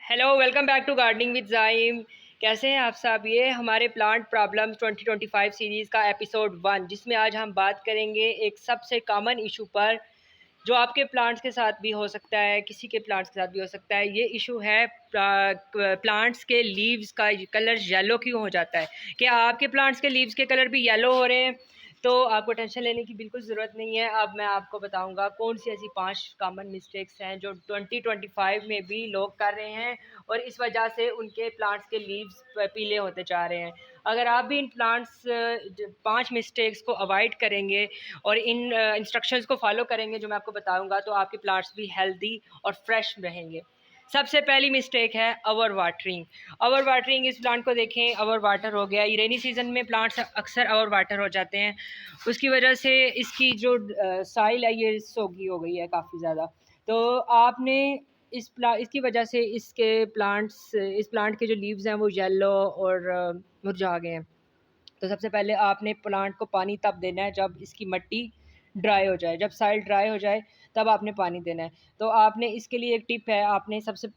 Hello, welcome back to gardening with Zaim. कैसे हैं आप सब? ये हमारे प्लांट प्रॉब्लम्स 2025 सीरीज़ का एपिसोड 1, जिसमें आज हम बात करेंगे एक सबसे कॉमन इशू पर जो आपके प्लांट्स के साथ भी हो सकता है, किसी के प्लांट्स के साथ भी हो सकता है। ये इशू है प्लांट्स के लीव्स का कलर येलो क्यों हो जाता है। क्या आपके प्लांट्स के लीव्स के कलर भी येलो हो रहे हैं? तो आपको टेंशन लेने की बिल्कुल ज़रूरत नहीं है। अब मैं आपको बताऊंगा कौन सी ऐसी 5 कॉमन मिस्टेक्स हैं जो 2025 में भी लोग कर रहे हैं और इस वजह से उनके प्लांट्स के लीव्स पीले होते जा रहे हैं। अगर आप भी इन प्लांट्स 5 मिस्टेक्स को अवॉइड करेंगे और इन इंस्ट्रक्शंस को फॉलो करेंगे जो मैं आपको बताऊंगा, तो आपके प्लांट्स भी हेल्दी और फ्रेश रहेंगे। सबसे पहली मिस्टेक है ओवर वाटरिंग। ओवर वाटरिंग, इस प्लांट को देखें, ओवर वाटर हो गया। ये रेनी सीजन में प्लांट्स अक्सर ओवर वाटर हो जाते हैं। उसकी वजह से इसकी जो साइल है ये सोगी हो गई है काफ़ी ज़्यादा। तो आपने इसकी वजह से इस प्लांट के जो लीव्स हैं वो येलो और मुरझा गए हैं। तो सबसे पहले आपने प्लांट को पानी तब देना है जब इसकी मिट्टी ड्राई हो जाए, जब साइल ड्राई हो जाए तब आपने पानी देना है। तो आपने इसके लिए एक टिप है, आपने सबसे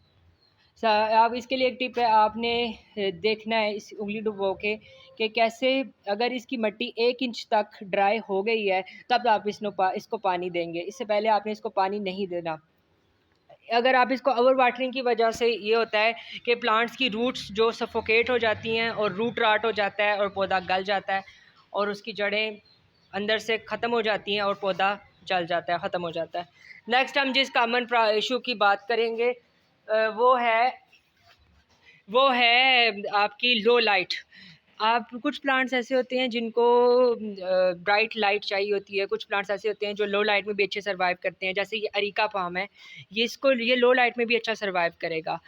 आप इसके लिए एक टिप है, आपने देखना है इस उंगली डुबो के कि कैसे, अगर इसकी मिट्टी 1 इंच तक ड्राई हो गई है तब आप इसको पानी देंगे। इससे पहले आपने इसको पानी नहीं देना। अगर आप इसको ओवर वाटरिंग की वजह से ये होता है कि प्लांट्स की रूट्स जो सफोकेट हो जाती हैं और रूट राट हो जाता है और पौधा गल जाता है और उसकी जड़ें अंदर से ख़त्म हो जाती हैं और पौधा जल जाता है, ख़त्म हो जाता है। नेक्स्ट हम जिस कॉमन इशू की बात करेंगे वो है आपकी लो लाइट। आप कुछ प्लांट्स ऐसे होते हैं जिनको ब्राइट लाइट चाहिए होती है, कुछ प्लांट्स ऐसे होते हैं जो लो लाइट में भी अच्छे सर्वाइव करते हैं। जैसे ये अरीका पाम है, ये लो लाइट में भी अच्छा सर्वाइव करेगा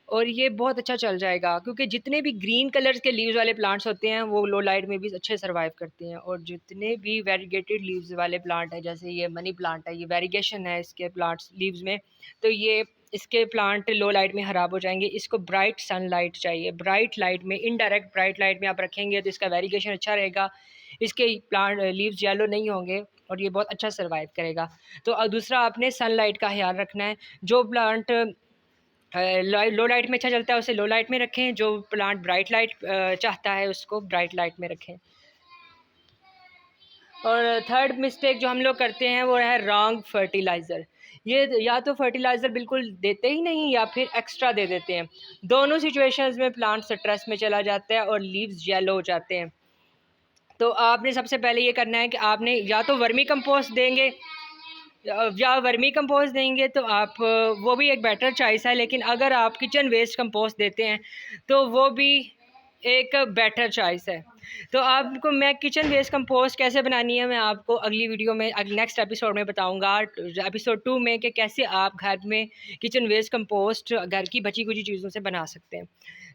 और ये बहुत अच्छा चल जाएगा, क्योंकि जितने भी ग्रीन कलर्स के लीव्स वाले प्लांट्स होते हैं वो लो लाइट में भी अच्छे सर्वाइव करते हैं। और जितने भी वेरीगेटेड लीव्स वाले प्लांट हैं, जैसे ये मनी प्लांट है, ये वेरीगेशन है इसके प्लांट्स लीव्स में, तो ये इसके प्लांट लो लाइट में ख़राब हो जाएंगे। इसको ब्राइट सनलाइट चाहिए, ब्राइट लाइट में, इनडायरेक्ट ब्राइट लाइट में आप रखेंगे तो इसका वेरीगेशन अच्छा रहेगा, इसके प्लांट लीव्स येलो नहीं होंगे और ये बहुत अच्छा सर्वाइव करेगा। तो दूसरा, आपने सनलाइट का ख्याल रखना है। जो प्लांट लो लाइट में अच्छा चलता है उसे लो लाइट में रखें, जो प्लांट ब्राइट लाइट चाहता है उसको ब्राइट लाइट में रखें। और थर्ड मिस्टेक जो हम लोग करते हैं वो है रॉन्ग फर्टिलाइज़र। ये या तो फर्टिलाइज़र बिल्कुल देते ही नहीं या फिर एक्स्ट्रा दे देते हैं। दोनों सिचुएशंस में प्लांट स्ट्रेस में चला जाता है और लीव्स येलो हो जाते हैं। तो आपने सबसे पहले ये करना है कि आपने या तो वर्मी कंपोस्ट देंगे, या वर्मी कंपोस्ट देंगे तो आप वो भी एक बेटर चॉइस है, लेकिन अगर आप किचन वेस्ट कंपोस्ट देते हैं तो वो भी एक बेटर चॉइस है। तो आपको मैं किचन वेस्ट कंपोस्ट कैसे बनानी है मैं आपको अगली वीडियो में, नेक्स्ट एपिसोड में बताऊंगा, एपिसोड 2 में, कि कैसे आप घर में किचन वेस्ट कंपोस्ट घर की बची कुची चीज़ों से बना सकते हैं।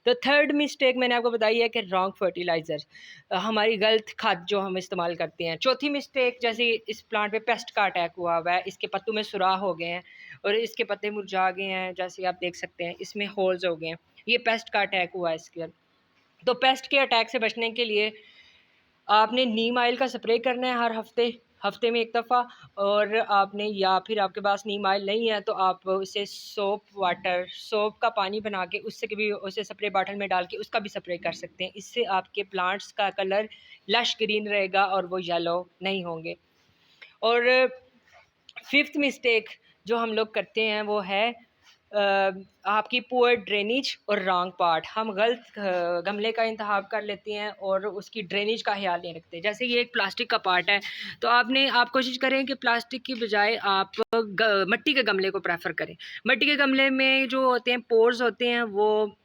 तो थर्ड मिस्टेक मैंने आपको बताई है कि रॉन्ग फर्टिलाइज़र, हमारी गलत खाद जो हम इस्तेमाल करते हैं। चौथी मिस्टेक, जैसे इस प्लांट पे पेस्ट का अटैक हुआ हुआ है, इसके पत्तों में सुराख हो गए हैं और इसके पत्ते मुरझा गए हैं, जैसे आप देख सकते हैं इसमें होल्स हो गए हैं, ये पेस्ट का अटैक हुआ है इसके। तो पेस्ट के अटैक से बचने के लिए आपने नीम ऑयल का स्प्रे करना है हर हफ्ते में एक दफ़ा। और आपने, या फिर आपके पास नीम ऑयल नहीं है तो आप उसे सोप का पानी बना के उससे भी उसे स्प्रे बॉटल में डाल के उसका भी स्प्रे कर सकते हैं। इससे आपके प्लांट्स का कलर लश ग्रीन रहेगा और वो येलो नहीं होंगे। और फिफ्थ मिस्टेक जो हम लोग करते हैं वो है आपकी पुअर ड्रेनेज और रॉन्ग पार्ट। हम गलत गमले का इंतखाब कर लेते हैं और उसकी ड्रेनेज का ख्याल नहीं रखते। जैसे ये एक प्लास्टिक का पार्ट है, तो आप कोशिश करें कि प्लास्टिक की बजाय आप मिट्टी के गमले को प्रेफर करें। मिट्टी के गमले में जो होते हैं पोर्स होते हैं वो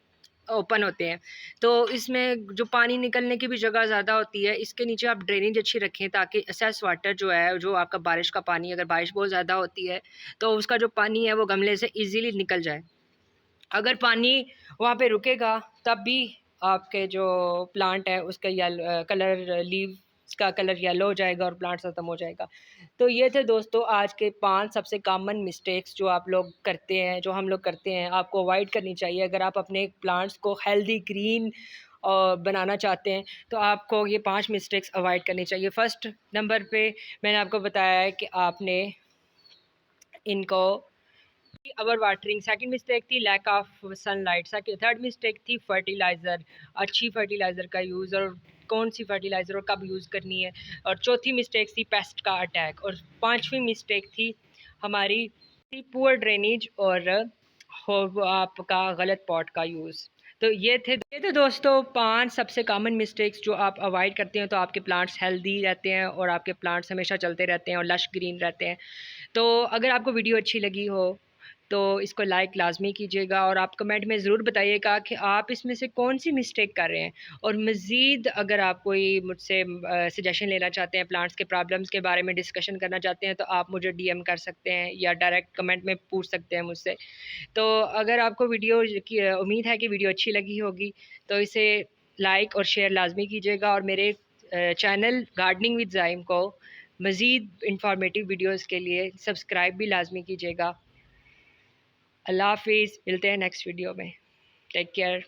ओपन होते हैं, तो इसमें जो पानी निकलने की भी जगह ज़्यादा होती है। इसके नीचे आप ड्रेनेज अच्छी रखें ताकि एक्सेस वाटर जो है, जो आपका बारिश का पानी, अगर बारिश बहुत ज़्यादा होती है तो उसका जो पानी है वो गमले से इजीली निकल जाए। अगर पानी वहाँ पे रुकेगा तब भी आपके जो प्लांट है उसका कलर, लीव्स का कलर येलो हो जाएगा और प्लांट ख़त्म हो जाएगा। तो ये थे दोस्तों आज के 5 सबसे कॉमन मिस्टेक्स जो आप लोग करते हैं, जो हम लोग करते हैं, आपको अवॉइड करनी चाहिए अगर आप अपने प्लांट्स को हेल्दी ग्रीन बनाना चाहते हैं। तो आपको ये 5 मिस्टेक्स अवॉइड करनी चाहिए। फर्स्ट नंबर पे मैंने आपको बताया है कि आपने इनको ओवर वाटरिंग, सेकंड मिस्टेक थी lack of sunlight, third mistake थी फर्टिलाइज़र, अच्छी फर्टिलाइज़र का यूज़ और कौन सी फर्टिलाइज़र और कब यूज़ करनी है, और चौथी मिस्टेक थी पेस्ट का अटैक, और पांचवी मिस्टेक थी हमारी पुअर ड्रेनेज और आपका गलत पॉट का यूज़। तो ये थे दोस्तों 5 सबसे कॉमन मिस्टेक्स जो आप अवॉइड करते हैं तो आपके प्लांट्स हेल्दी रहते हैं और आपके प्लांट्स हमेशा चलते रहते हैं और लश ग्रीन रहते हैं। तो अगर आपको वीडियो अच्छी लगी हो तो इसको लाइक लाजमी कीजिएगा और आप कमेंट में ज़रूर बताइएगा कि आप इसमें से कौन सी मिस्टेक कर रहे हैं, और मज़ीद अगर आप कोई मुझसे सजेशन लेना चाहते हैं, प्लांट्स के प्रॉब्लम्स के बारे में डिस्कशन करना चाहते हैं, तो आप मुझे डीएम कर सकते हैं या डायरेक्ट कमेंट में पूछ सकते हैं मुझसे। तो अगर आपको वीडियो की उम्मीद है कि वीडियो अच्छी लगी होगी तो इसे लाइक और शेयर लाजमी कीजिएगा, और मेरे चैनल गार्डनिंग विद ज़ाइम को मज़ीद इंफॉर्मेटिव वीडियोस के लिए सब्सक्राइब भी लाजमी कीजिएगा। अल्लाह हाफिज़, मिलते हैं नेक्स्ट वीडियो में। Take care.